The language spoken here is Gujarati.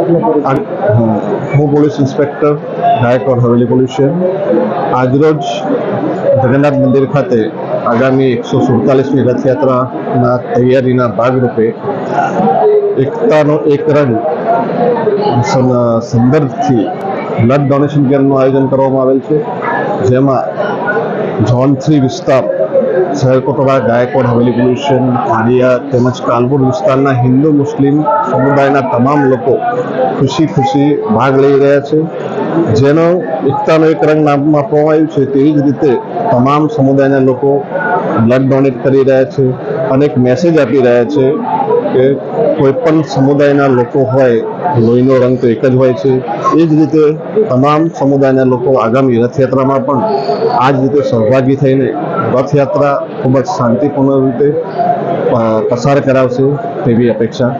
હું police inspector Gaikwad Haveli police station આજરોજ જગન્નાથ મંદિર ખાતે આગામી 147મી રથયાત્રાના તૈયારીના ભાગરૂપે એકતાનો એક રંગ સંદર્ભથી બ્લડ ડોનેશન કેમ્પનું આયોજન કરવામાં આવેલ છે, જેમાં ઝોન 3 વિસ્તાર શહેર કોટડા ગાયકવાડ હવેલી પોલીસ સ્ટેશન ખાડિયા તેમજ કાનપુર વિસ્તારના હિન્દુ મુસ્લિમ સમુદાયના તમામ લોકો ખુશી ભાગ લઈ રહ્યા છે, જેનો એકતાનો એક રંગ નામ આપવામાં આવ્યું છે। તેવી જ રીતે તમામ સમુદાયના લોકો બ્લડ ડોનેટ કરી રહ્યા છે અને એક મેસેજ આપી રહ્યા છે કે કોઈ પણ સમુદાયના લોકો હોય, લોહીનો રંગ તો એક જ હોય છે। એ જ રીતે તમામ સમુદાયના લોકો આગામી રથયાત્રામાં પણ આ જ રીતે સહભાગી થઈને રથયાત્રા ખૂબ જ શાંતિપૂર્ણ રીતે પસાર કરાવશે તેવી અપેક્ષા।